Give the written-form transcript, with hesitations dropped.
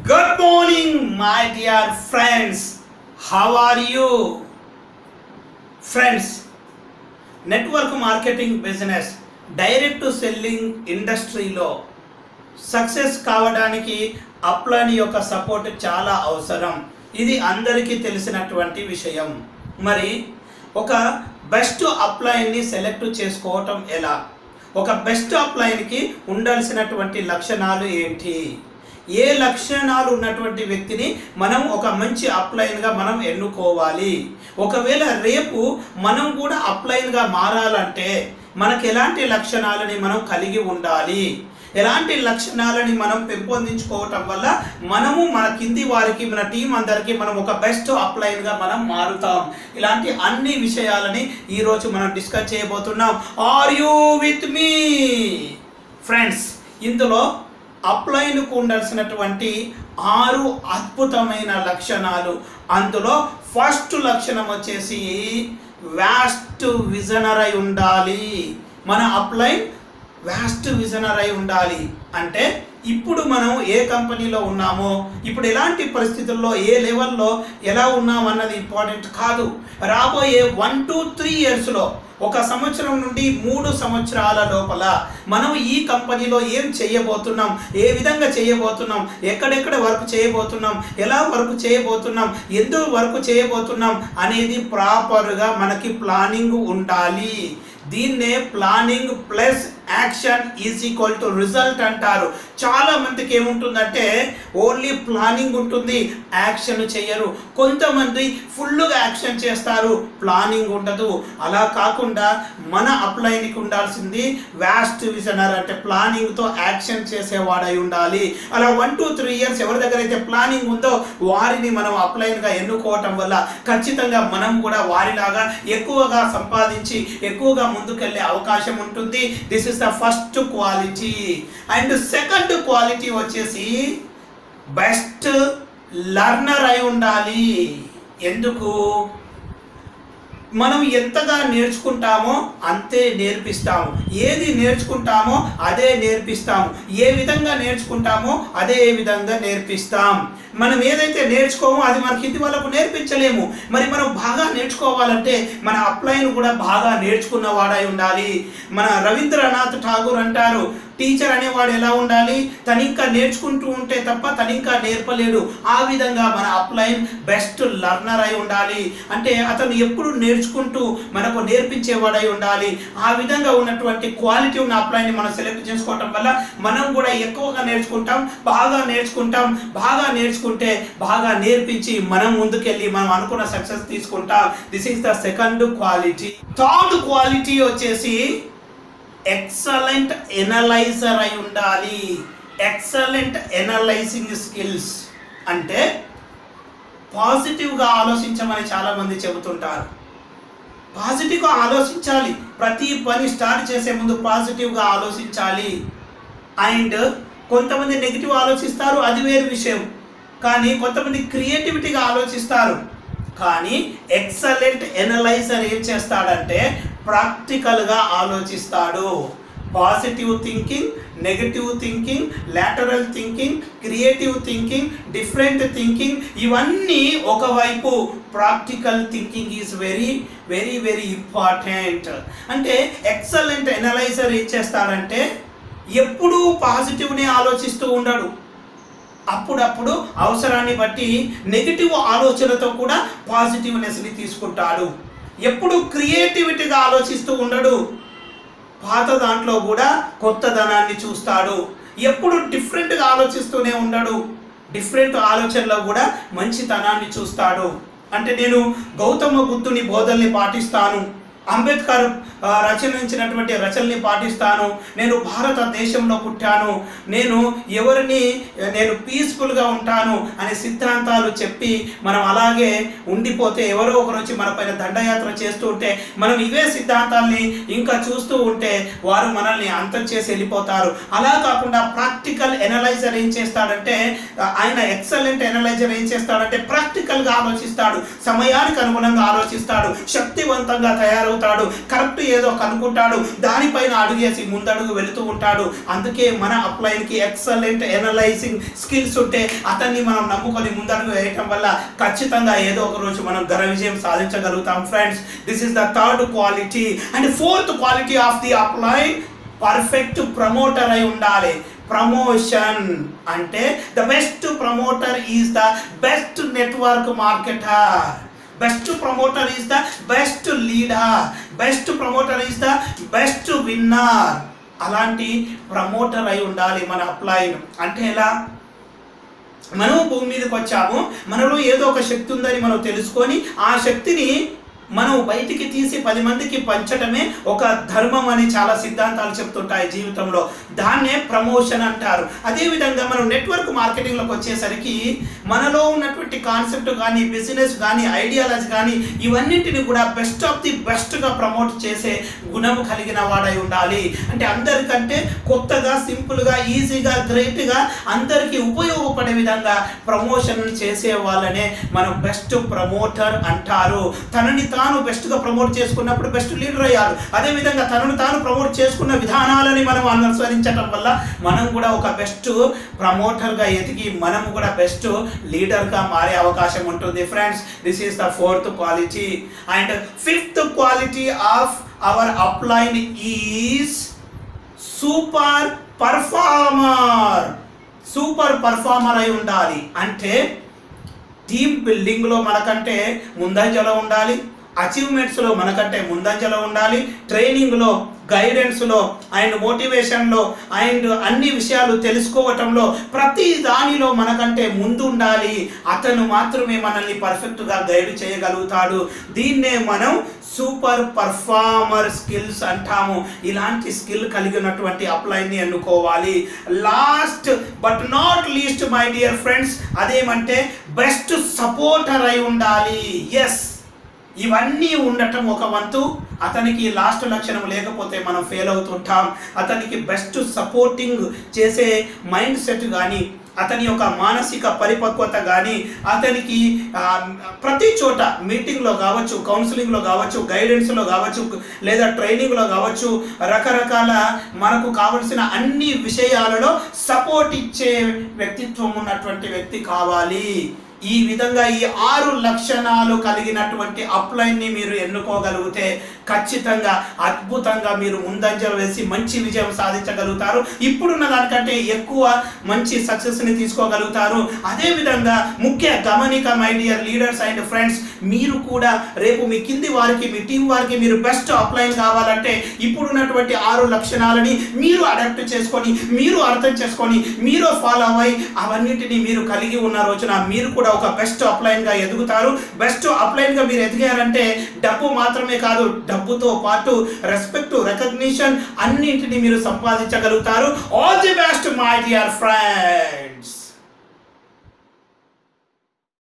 Good morning, my dear friends. How are you? Friends, network marketing business, direct to selling ఇండస్ట్రీలో success కావడానికి upline యొక్క support చాలా అవసరం. ఇది అందరికీ తెలిసినటువంటి విషయం. మరి ఒక బెస్ట్ అప్లైన్ని సెలెక్ట్ చేసుకోవటం ఎలా? ఒక బెస్ట్ అప్లైన్కి ఉండాల్సినటువంటి లక్షణాలు ఏంటి? ఏ లక్షణాలు ఉన్నటువంటి వ్యక్తిని మనం ఒక మంచి అప్లైన్గా మనం ఎన్నుకోవాలి? ఒకవేళ రేపు మనం కూడా అప్లైన్గా మారాలంటే మనకు ఎలాంటి లక్షణాలని మనం కలిగి ఉండాలి? ఎలాంటి లక్షణాలని మనం పెంపొందించుకోవటం వల్ల మనము మన కింది వారికి, మన టీం అందరికీ మనం ఒక బెస్ట్ అప్లైన్గా మనం మారుతాం. ఇలాంటి అన్ని విషయాలని ఈరోజు మనం డిస్కస్ చేయబోతున్నాం. Are you with me friends? ఇందులో అప్లైన్కు ఉండాల్సినటువంటి 6 అద్భుతమైన లక్షణాలు. అందులో ఫస్ట్ లక్షణం వచ్చేసి వాస్ట్ విజనర్ అయి ఉండాలి. మన అప్లైన్ వాస్ట్ విజనర్ అయి ఉండాలి. అంటే ఇప్పుడు మనం ఏ కంపెనీలో ఉన్నామో, ఇప్పుడు ఎలాంటి పరిస్థితుల్లో, ఏ లెవెల్లో ఎలా ఉన్నామన్నది ఇంపార్టెంట్ కాదు. రాబోయే 1 to 3 ఇయర్స్లో, 1 సంవత్సరం నుండి 3 సంవత్సరాల లోపల మనం ఈ కంపెనీలో ఏం చేయబోతున్నాం, ఏ విధంగా చేయబోతున్నాం, ఎక్కడెక్కడ వర్క్ చేయబోతున్నాం, ఎలా వర్క్ చేయబోతున్నాం, ఎందుకు వర్క్ చేయబోతున్నాం అనేది ప్రాపర్గా మనకి ప్లానింగ్ ఉండాలి. దీన్నే planning plus action is equal to result అంటారు. చాలా మందికి ఏముంటుందంటే ఓన్లీ ప్లానింగ్ ఉంటుంది, యాక్షన్ చేయరు. కొంతమంది ఫుల్గా యాక్షన్ చేస్తారు, ప్లానింగ్ ఉండదు. అలా కాకుండా మన అప్లైన్కి ఉండాల్సింది వాస్ట్ విజనర్, అంటే ప్లానింగ్తో యాక్షన్ చేసేవాడై ఉండాలి. అలా 1 to 3 ఇయర్స్ ఎవరి దగ్గర అయితే ప్లానింగ్ ఉందో వారిని మనం అప్లైన్గా ఎన్నుకోవటం వల్ల ఖచ్చితంగా మనం కూడా వారిలాగా ఎక్కువగా సంపాదించి ఎక్కువగా ముందుకెళ్ళే అవకాశం ఉంటుంది. This is the first quality. And second quality వచ్చేసి బెస్ట్ లర్నర్ అయి ఉండాలి. ఎందుకు? మనం ఎంతగా నేర్చుకుంటామో అంతే నేర్పిస్తాము. ఏది నేర్చుకుంటామో అదే నేర్పిస్తాము. ఏ విధంగా నేర్చుకుంటామో అదే విధంగా నేర్పిస్తాం. మనం ఏదైతే నేర్చుకోమో అది మన కింది వాళ్ళకు నేర్పించలేము. మరి మనం బాగా నేర్చుకోవాలంటే మన అప్లైన్ కూడా బాగా నేర్చుకున్నవాడై ఉండాలి. మన రవీంద్రనాథ్ ఠాగూర్ అంటారు, టీచర్ అనేవాడు ఎలా ఉండాలి? తనింకా నేర్చుకుంటూ ఉంటే తప్ప తనింకా నేర్పలేడు. ఆ విధంగా మన అప్లైన్ బెస్ట్ లర్నర్ అయి ఉండాలి. అంటే అతను ఎప్పుడు నేర్చుకుంటూ మనకు నేర్పించేవాడై ఉండాలి. ఆ విధంగా ఉన్నటువంటి క్వాలిటీ ఉన్న అప్లైన్ని మనం సెలెక్ట్ చేసుకోవటం వల్ల మనం కూడా ఎక్కువగా నేర్చుకుంటాం, బాగా నేర్చుకుంటాం. బాగా నేర్చుకుంటే బాగా నేర్పించి మనం ముందుకెళ్ళి మనం అనుకున్న సక్సెస్ తీసుకుంటాం. This is the second quality. Third quality వచ్చేసి ఎక్సలెంట్ ఎనలైజర్ అయి ఉండాలి. ఎక్సలెంట్ ఎనలైజింగ్ స్కిల్స్ అంటే పాజిటివ్గా ఆలోచించమని చాలామంది చెబుతుంటారు. పాజిటివ్గా ఆలోచించాలి. ప్రతి పని స్టార్ట్ చేసే ముందు పాజిటివ్గా ఆలోచించాలి. అండ్ కొంతమంది నెగిటివ్ ఆలోచిస్తారు, అది వేరు విషయం. కానీ కొంతమంది క్రియేటివిటీగా ఆలోచిస్తారు. కానీ ఎక్సలెంట్ ఎనలైజర్ ఏం చేస్తాడంటే ప్రాక్టికల్గా ఆలోచిస్తాడు. Positive thinking, negative thinking, lateral thinking, creative thinking, different thinking, ఇవన్నీ ఒకవైపు. Practical thinking is very very very important. అంటే ఎక్సలెంట్ ఎనలైజర్ ఏం చేస్తాడంటే ఎప్పుడూ పాజిటివ్నే ఆలోచిస్తూ ఉండడు. అప్పుడప్పుడు అవసరాన్ని బట్టి నెగిటివ్ ఆలోచనతో కూడా పాజిటివ్నెస్ని తీసుకుంటాడు. ఎప్పుడు క్రియేటివిటీగా ఆలోచిస్తూ ఉండడు. పాత దాంట్లో కూడా కొత్తదనాన్ని చూస్తాడు. ఎప్పుడు డిఫరెంట్గా ఆలోచిస్తూనే ఉండడు. డిఫరెంట్ ఆలోచనలో కూడా మంచితనాన్ని చూస్తాడు. అంటే నేను గౌతమ బుద్ధుని బోధనల్ని పాటిస్తాను, అంబేద్కర్ రచనించినటువంటి రచనల్ని పాటిస్తాను, నేను భారతదేశంలో పుట్టాను, నేను పీస్ఫుల్గా ఉంటాను అనే సిద్ధాంతాలు చెప్పి మనం అలాగే ఉండిపోతే ఎవరో ఒకరు వచ్చి మన పైన దండయాత్ర చేస్తూ ఉంటే మనం ఇవే సిద్ధాంతాల్ని ఇంకా చూస్తూ ఉంటే వారు మనల్ని అంతం చేసి వెళ్ళిపోతారు. అలా కాకుండా ప్రాక్టికల్ ఎనలైజర్ ఏం చేస్తాడంటే, ఆయన ఎక్సలెంట్ ఎనలైజర్ ఏం చేస్తాడంటే ప్రాక్టికల్గా ఆలోచిస్తాడు, సమయానికి అనుగుణంగా ఆలోచిస్తాడు, శక్తివంతంగా తయారవుతాడు. అవుతాడు, కరెక్ట్ ఏదో కనుక్కుంటాడు, దానిపైన అడుగేసి ముందడుగు వెళుతూ ఉంటాడు. అందుకే మన అప్లైన్కి ఎక్సలెంట్ ఎనలైజింగ్ స్కిల్స్ ఉంటే అతన్ని మనం నమ్ముకొని ముందడుగు వేయటం వల్ల ఖచ్చితంగా ఏదో ఒక రోజు మనం ఘన విజయం సాధించగలుగుతాం. Friends, this is the third quality. And fourth quality of the upline, perfect promoter అయి ఉండాలి. ప్రమోషన్ అంటే the best promoter is the best network marketer, best promoter is the best leader, best promoter is the best winner. అలాంటి promoter అయి ఉండాలి మన upline. అంటే ఎలా? మనం భూమి మీదకి వచ్చాము, మనలో ఏదో ఒక శక్తి ఉందని మనం తెలుసుకొని ఆ శక్తిని మనం బయటికి తీసి 10 మందికి పంచడమే ఒక ధర్మం అని చాలా సిద్ధాంతాలు చెప్తుంటాయి జీవితంలో. దాన్నే ప్రమోషన్ అంటారు. అదేవిధంగా మనం నెట్వర్క్ మార్కెటింగ్లోకి వచ్చేసరికి మనలో ఉన్నటువంటి కాన్సెప్ట్ కానీ, బిజినెస్ కానీ, ఐడియాలజీ కానీ ఇవన్నింటిని కూడా బెస్ట్ ఆఫ్ ది బెస్ట్గా ప్రమోట్ చేసే గుణము కలిగిన వాడై ఉండాలి. అంటే అందరికంటే కొత్తగా, సింపుల్గా, ఈజీగా, గ్రేట్గా అందరికీ ఉపయోగపడే విధంగా ప్రమోషన్ చేసే వాళ్ళనే మనం బెస్ట్ ప్రమోటర్ అంటారు. తనని తాను బెస్ట్గా ప్రమోట్ చేసుకున్నప్పుడు బెస్ట్ లీడర్ అయ్యారు. అదేవిధంగా తనను తాను ప్రమోట్ చేసుకున్న విధానాలని మనం అనుసరించడం వల్ల మనం కూడా ఒక బెస్ట్ ప్రమోటర్గా ఎదిగి మనము కూడా బెస్ట్ లీడర్గా మారే అవకాశం ఉంటుంది. Friends, this is the fourth quality. And fifth quality of our upline is super performer. Super performer అయి ఉండాలి. అంటే టీమ్ బిల్డింగ్లో మనకంటే ముందంజలో ఉండాలి, అచీవ్మెంట్స్లో మనకంటే ముందంజలో ఉండాలి, ట్రైనింగ్లో, గైడెన్స్లో అండ్ మోటివేషన్లో అండ్ అన్ని విషయాలు తెలుసుకోవటంలో ప్రతి దానిలో మనకంటే ముందు ఉండాలి. అతను మాత్రమే మనల్ని పర్ఫెక్ట్గా గైడ్ చేయగలుగుతాడు. దీన్నే మనం సూపర్ పర్ఫార్మర్ స్కిల్స్ అంటాము. ఇలాంటి స్కిల్ కలిగినటువంటి అప్లైన్ని ఎన్నుకోవాలి. Last but not least my dear friends, అదేమంటే బెస్ట్ సపోర్టర్ అయి ఉండాలి. ఎస్, ఇవన్నీ ఉండటం ఒక వంతు. అతనికి లాస్ట్ లక్షణం లేకపోతే మనం ఫెయిల్ అవుతుంటాం. అతనికి బెస్ట్ సపోర్టింగ్ చేసే మైండ్ సెట్ కానీ, అతని యొక్క మానసిక పరిపక్వత కానీ, అతనికి ప్రతి చోట మీటింగ్లో కావచ్చు, కౌన్సిలింగ్లో కావచ్చు, గైడెన్స్లో కావచ్చు, లేదా ట్రైనింగ్లో కావచ్చు, రకరకాల మనకు కావలసిన అన్ని విషయాలలో సపోర్ట్ ఇచ్చే వ్యక్తిత్వం ఉన్నటువంటి వ్యక్తి కావాలి. ఈ విధంగా ఈ 6 లక్షణాలు కలిగినటువంటి అప్లైన్ని మీరు ఎన్నుకోగలిగితే ఖచ్చితంగా అద్భుతంగా మీరు ముందంజలు వేసి మంచి విజయం సాధించగలుగుతారు. ఇప్పుడున్న దానికంటే ఎక్కువ మంచి సక్సెస్ని తీసుకోగలుగుతారు. అదేవిధంగా ముఖ్య గమనిక my dear leaders and friends, మీరు కూడా రేపు మీ కింది వారికి, మీ టీం వారికి మీరు బెస్ట్ అప్లైన్ కావాలంటే ఇప్పుడున్నటువంటి 6 లక్షణాలని మీరు అడాప్ట్ చేసుకొని, మీరు అర్థం చేసుకొని, మీరు ఫాలో అవ్వి అవన్నిటిని మీరు కలిగి ఉన్న రోజున మీరు కూడా ఒక బెస్ట్ అప్లైన్గా ఎదుగుతారు. బెస్ట్ అప్లైన్గా మీరు ఎదిగారంటే డబ్బు మాత్రమే కాదు, డబ్బుతో పాటు రెస్పెక్ట్, రికగ్నిషన్ అన్నింటినీ మీరు సంపాదించగలుగుతారు. All the best my dear friend.